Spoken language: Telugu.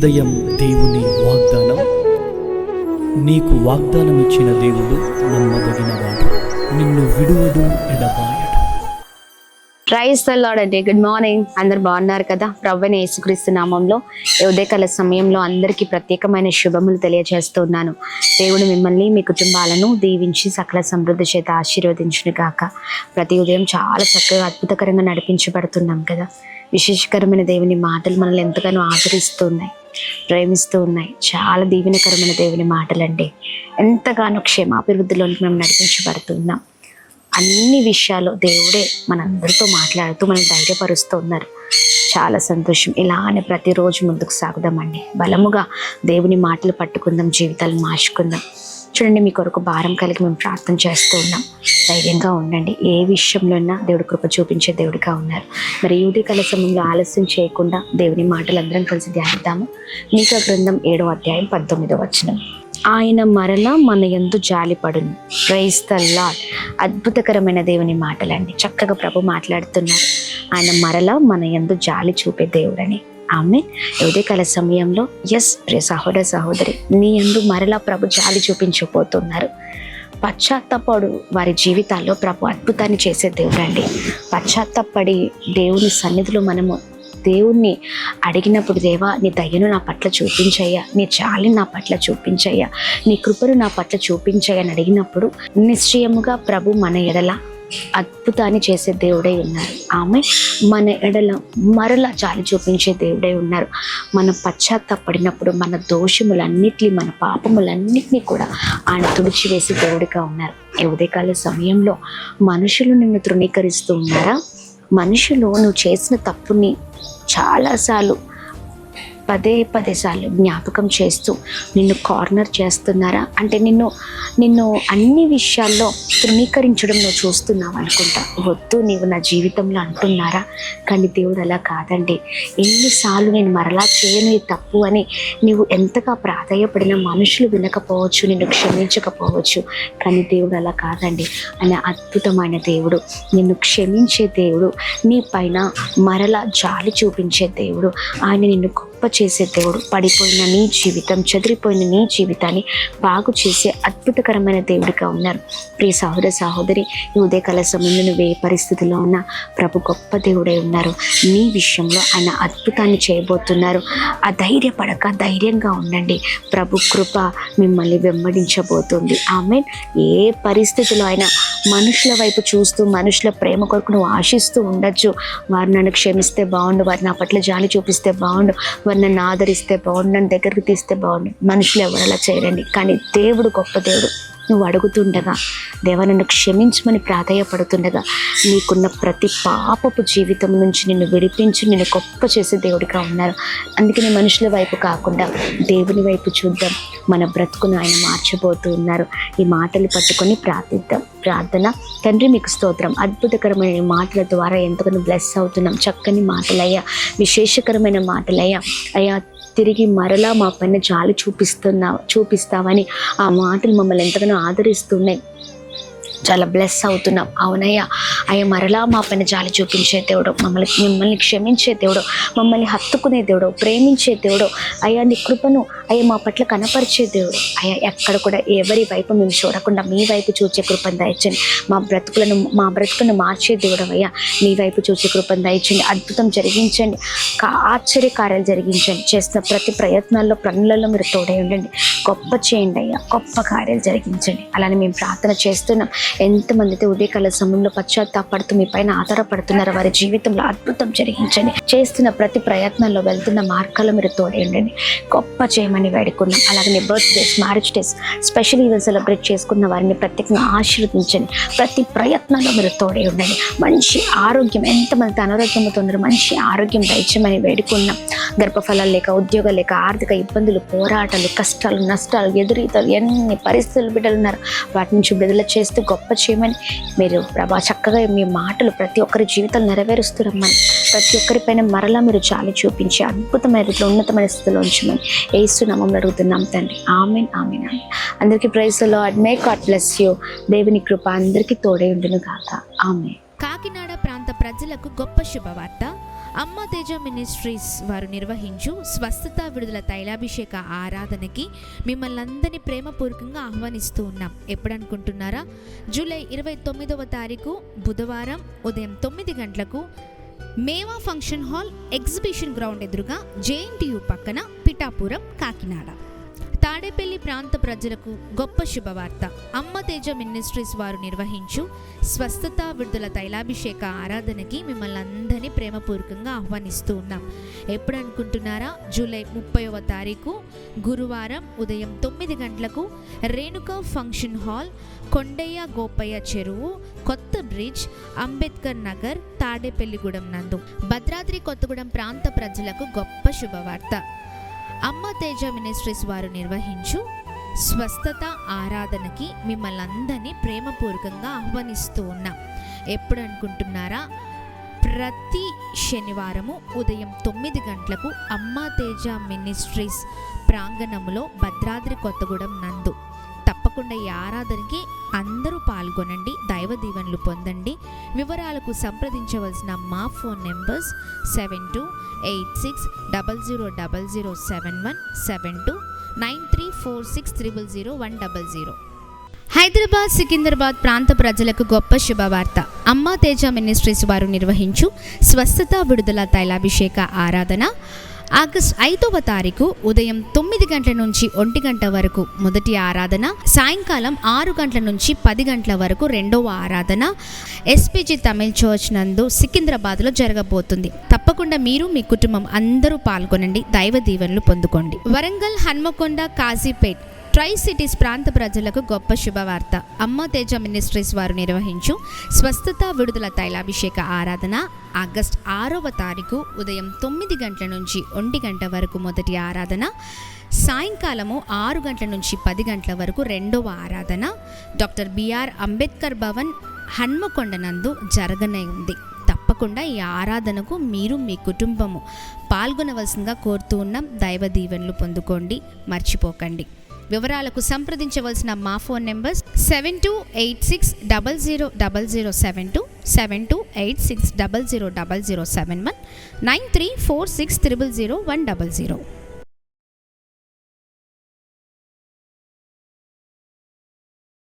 ఉదయం దేవుని వాగ్దానం. నీకు వాగ్దానం ఇచ్చిన దేవుడు నమ్మదగినవాడు, నిన్ను విడువడు, ఎడబాయడు. ప్రైజ్ ది లార్డ్ అండి. Good morning. అందరు బాగున్నారు కదా? ప్రభువైన యేసుక్రీస్తు నామంలో ఈ ఉదయకాల సమయంలో అందరికీ ప్రత్యేకమైన శుభములు తెలియజేస్తున్నాను. దేవుడు మిమ్మల్ని, మీ కుటుంబాలను దీవించి సకల సమృద్ధి చేత ఆశీర్వదించును గాక. ప్రతి ఉదయం చాలా చక్కగా అద్భుతకరంగా నడిపించబడుతున్నాం కదా. విశేషకరమైన దేవుని మాటలు మనల్ని ఎంతగానో ఆదరిస్తూ ఉన్నాయి, ప్రేమిస్తూ ఉన్నాయి. చాలా దీవెనకరమైన దేవుని మాటలండి. ఎంతగానో క్షేమాభివృద్ధిలోనికి మేము నడిపించబడుతున్నాం. అన్ని విషయాలు దేవుడే మనందరితో మాట్లాడుతూ మనం ధైర్యపరుస్తూ ఉన్నారు. చాలా సంతోషం. ఇలానే ప్రతిరోజు ముందుకు సాగుదామండి. బలముగా దేవుని మాటలు పట్టుకుందాం, జీవితాలను మార్చుకుందాం. చూడండి, మీ కొరకు భారం కలిగి మేము ప్రార్థన చేస్తూ ఉన్నాం. ధైర్యంగా ఉండండి. ఏ విషయంలో అయినా దేవుడు కృప చూపించే దేవుడిగా ఉన్నారు. మరి ఈ ఉదయకాల సమయంలో ఆలస్యం చేయకుండా దేవుని మాటలు అందరం కలిసి ధ్యానిద్దాము. మీకా గ్రంథం 7వ అధ్యాయం 19వ వచనం. ఆయన మరలా మన యందు జాలిపడును. Praise the Lord. అద్భుతకరమైన దేవుని మాటలండి. చక్కగా ప్రభు మాట్లాడుతున్నారు. ఆయన మరలా మన యందు జాలి చూపే దేవుడని. ఆమె ఉదయకాల సమయంలో ప్రియ సహోదర సహోదరి, నీ యందు మరలా ప్రభు జాలి చూపించబోతున్నారు. పశ్చాత్తాపడు వారి జీవితాల్లో ప్రభు అద్భుతాన్ని చేసే దేవుడు అండి. పశ్చాత్తాపడి దేవుని సన్నిధిలో మనము దేవుణ్ణి అడిగినప్పుడు, దేవా నీ దయను నా పట్ల చూపించయ్యా, నీ జాలిని నా పట్ల చూపించయ్యా, నీ కృపను నా పట్ల చూపించయ్యా అని అడిగినప్పుడు నిశ్చయముగా ప్రభు మన ఎడల అద్భుతాన్ని చేసే దేవుడై ఉన్నారు. ఆమె మన ఎడల మరలా జాలి చూపించే దేవుడై ఉన్నారు. మనం పశ్చాత్తాపడినప్పుడు మన దోషములన్నిటినీ, మన పాపములన్నిటినీ కూడా ఆయన తుడిచివేసే దేవుడిగా ఉన్నారు. ఈ ఉదయకాల సమయంలో మనుషులు నిన్ను తృణీకరిస్తూ ఉన్నారా? మనుషులు నువ్వు చేసిన తప్పుని చాలాసార్లు పదే సార్లు జ్ఞాపకం చేస్తూ నిన్ను కార్నర్ చేస్తున్నారా? అంటే నిన్ను అన్ని విషయాల్లో తృణీకరించడం నువ్వు చూస్తున్నావు అనుకుంటా. వద్దు నీవు నా జీవితంలో అంటున్నారా? కానీ దేవుడు అలా కాదండి. ఎన్నిసార్లు నేను మరలా చేయను ఈ తప్పు అని నీవు ఎంతగా ప్రాధాయపడిన మనుషులు వినకపోవచ్చు, నిన్ను క్షమించకపోవచ్చు. కానీ దేవుడు అలా కాదండి. ఆయన అద్భుతమైన దేవుడు, నిన్ను క్షమించే దేవుడు, నీ పైన మరలా జాలి చూపించే దేవుడు. ఆయన నిన్ను గొప్ప చేసే దేవుడు. పడిపోయిన నీ జీవితం, చెదిరిపోయిన నీ జీవితాన్ని బాగు చేసే అద్భుతకరమైన దేవుడిగా ఉన్నారు. ప్రియ సహోదర సహోదరి, ఈ ఉదయకాల సమయంలో నువ్వు ఏ పరిస్థితిలో ఉన్నా ప్రభు గొప్ప దేవుడై ఉన్నారు. నీ విషయంలో ఆయన అద్భుతాన్ని చేయబోతున్నారు. అధైర్యపడక ధైర్యంగా ఉండండి. ప్రభు కృప మిమ్మల్ని వెంబడించబోతుంది. ఆమెన్. ఏ పరిస్థితిలో అయినా మనుషుల వైపు చూస్తూ మనుషుల ప్రేమ కొరకు నువ్వు ఆశిస్తూ ఉండొచ్చు. వారు నన్ను క్షమిస్తే బాగుండు, వారు నా పట్ల జాలి చూపిస్తే బాగుండు, వారు నన్ను ఆదరిస్తే బాగుండు, నన్ను దగ్గరికి తీస్తే బాగుండు. మనుషులు ఎవరు అలా చేయరండి. కానీ దేవుడు గొప్ప దేవుడు. నువ్వు అడుగుతుండగా, దేవా నన్ను క్షమించమని ప్రాధేయపడుతుండగా, నీకున్న ప్రతి పాపపు జీవితం నుంచి నిన్ను విడిపించి నిన్ను గొప్ప చేసే దేవుడిగా ఉన్నారు. అందుకని మనుషుల వైపు కాకుండా దేవుని వైపు చూద్దాం. మన బ్రతుకును ఆయన మార్చబోతూ ఉన్నారు. ఈ మాటలు పట్టుకొని ప్రార్థిద్దాం. ప్రార్థన. తండ్రి, మీకు స్తోత్రం. అద్భుతకరమైన మాటల ద్వారా ఎంతగానో బ్లెస్ అవుతున్నాం. చక్కని మాటలయ్యా, విశేషకరమైన మాటలయ్యా. అయ్యా, తిరిగి మరలా మా పైన జాలి చూపిస్తావని ఆ మాటలు మమ్మల్ని ఎంతగానో ఆదరిస్తున్నాయి. చాలా బ్లెస్ అవుతున్నాం. అవునయ్యా, అయ్యా మరలా మా పైన జాలి చూపించే దేవుడు, మిమ్మల్ని క్షమించే దేవుడు, మమ్మల్ని హత్తుకునే దేవుడు, ప్రేమించే దేవుడు, అయ్యా నీ కృపను అయ్యా మా పట్ల కనపరిచే దేవుడు. అయ్యా ఎక్కడ కూడా ఎవరి వైపు మేము చూడకుండా మీ వైపు చూచే కృపను దయచండి. మా బ్రతుకును మార్చే దేవుడు అయ్యా, మీ వైపు చూచే కృపను దయచండి. అద్భుతం జరిగించండి, ఆశ్చర్యకార్యాలు జరిగించండి. చేస్తున్న ప్రతి ప్రయత్నాల్లో పనులలో మీరు తోడై ఉండండి. గొప్ప చేయండి అయ్యా, గొప్ప కార్యాలు జరిగించండి. అలానే మేము ప్రార్థన చేస్తున్నాం. ఎంతమంది అయితే ఉదయకాల సమయంలో పశ్చాత్తాపడుతూ మీ పైన ఆధారపడుతున్నారో వారి జీవితంలో అద్భుతం జరిగించండి. చేస్తున్న ప్రతి ప్రయత్నాల్లో వెళ్తున్న మార్గాల్లో మీరు తోడై ఉండండి. గొప్ప చేయమని వేడుకున్నాం. అలాగే birthdays, marriage days, special event celebrate చేసుకున్న వారిని ప్రత్యేకంగా ఆశీర్వదించండి. ప్రతి ప్రయత్నంలో మీరు తోడై ఉండండి. మంచి ఆరోగ్యం, ఎంతమంది అనారోగ్యంతో ఉన్నారు, మంచి ఆరోగ్యం దయచేయమని వేడుకున్నాం. గర్భఫలాలు లేక, ఉద్యోగాలు లేక, ఆర్థిక ఇబ్బందులు, పోరాటాలు, కష్టాలు, నష్టాలు, ఎదురీతలు, ఎన్ని పరిస్థితులు బిడ్డలు ఉన్నారు, వాటి నుంచి విడుదల చేస్తూ గొప్ప చేయమని మీరు ప్రభా చక్కగా మీ మాటలు ప్రతి ఒక్కరి జీవితాలు నెరవేరుస్తురమ్మని, ప్రతి ఒక్కరిపైన మరలా మీరు జాలి చూపించి అద్భుతమైన రీతిలో ఉన్నతమైన స్థితిలో ఉంచమని యేసు నామములో అడుగుతున్నాం తండ్రి. ఆమేన్, ఆమేన్, ఆమేన్. అందరికీ praise the Lord. May God bless you. దేవుని కృప అందరికీ తోడై ఉండును గాక. ఆమేన్. కాకినాడ ప్రాంత ప్రజలకు గొప్ప శుభవార్త. అమ్మ తేజ మినిస్ట్రీస్ వారు నిర్వహించు స్వస్థత విడుదల తైలాభిషేక ఆరాధనకి మిమ్మల్ని అందరినీ ప్రేమపూర్వకంగా ఆహ్వానిస్తూ ఉన్నాం. ఎప్పుడు అనుకుంటున్నారా? జూలై 29వ తారీఖు బుధవారం ఉదయం 9 గంటలకు మేవా ఫంక్షన్ హాల్ ఎగ్జిబిషన్ గ్రౌండ్ ఎదురుగా JNTU పక్కన పిఠాపురం, కాకినాడ. తాడేపల్లి ప్రాంత ప్రజలకు గొప్ప శుభవార్త. అమ్మ తేజ మినిస్ట్రీస్ వారు నిర్వహించు స్వస్థత విడుదల తైలాభిషేక ఆరాధనకి మిమ్మల్ని అందరినీ ప్రేమపూర్వకంగా ఆహ్వానిస్తూ ఉన్నాం. ఎప్పుడు అనుకుంటున్నారా? జూలై 30వ తారీఖు గురువారం ఉదయం 9 గంటలకు రేణుకా ఫంక్షన్ హాల్, కొండయ్య గోపయ్య చెరువు, కొత్త బ్రిడ్జ్, అంబేద్కర్ నగర్, తాడేపల్లిగూడెం నందు. భద్రాద్రి కొత్తగూడెం ప్రాంత ప్రజలకు గొప్ప శుభవార్త. అమ్మ తేజ మినిస్ట్రీస్ వారు నిర్వహించు స్వస్థత ఆరాధనకి మిమ్మల్ని అందరినీ ప్రేమపూర్వకంగా ఆహ్వానిస్తూ ఉన్నాం. ఎప్పుడు అనుకుంటున్నారా? ప్రతి శనివారము ఉదయం 9 గంటలకు అమ్మ తేజ మినిస్ట్రీస్ ప్రాంగణంలో భద్రాద్రి కొత్తగూడెం నందు. తప్పకుండా ఈ ఆరాధనకి అందరూ పాల్గొనండి, దైవ దీవెనలు పొందండి. వివరాలకు సంప్రదించవలసిన మా ఫోన్ నెంబర్స్ 7286000071, 729346000100. హైదరాబాద్, సికింద్రాబాద్ ప్రాంత ప్రజలకు గొప్ప శుభవార్త. అమ్మ తేజ మినిస్ట్రీస్ వారు నిర్వహించు స్వస్థత విడుదల తైలాభిషేక ఆరాధన ఆగస్టు 5వ తారీఖు ఉదయం 9 గంటల నుంచి 1 గంట వరకు మొదటి ఆరాధన, సాయంకాలం 6 గంటల నుంచి 10 గంటల వరకు రెండవ ఆరాధన SPG తమిళ్ చర్చ్ నందు సికింద్రాబాద్లో జరగబోతుంది. తప్పకుండా మీరు మీ కుటుంబం అందరూ పాల్గొనండి, దైవ దీవెనలు పొందుకోండి. వరంగల్, హన్మకొండ, కాజీపేట్ ట్రై సిటీస్ ప్రాంత ప్రజలకు గొప్ప శుభవార్త. అమ్మ తేజ మినిస్ట్రీస్ వారు నిర్వహించు స్వస్థత విడుదల తైలాభిషేక ఆరాధన ఆగస్టు 6వ తారీఖు ఉదయం 9 గంటల నుంచి 1 గంట వరకు మొదటి ఆరాధన, సాయంకాలము 6 గంటల నుంచి 10 గంటల వరకు రెండవ ఆరాధన డాక్టర్ BR అంబేద్కర్ భవన్, హన్మకొండ నందు జరగనే ఉంది. తప్పకుండా ఈ ఆరాధనకు మీరు మీ కుటుంబము పాల్గొనవలసిందిగా కోరుతూ ఉన్నాం. దైవ దీవెనలు పొందుకోండి, మర్చిపోకండి. వివరాలకు సంప్రదించవలసిన మా ఫోన్ నెంబర్స్ 7286000072, 7286000071, 9346000100.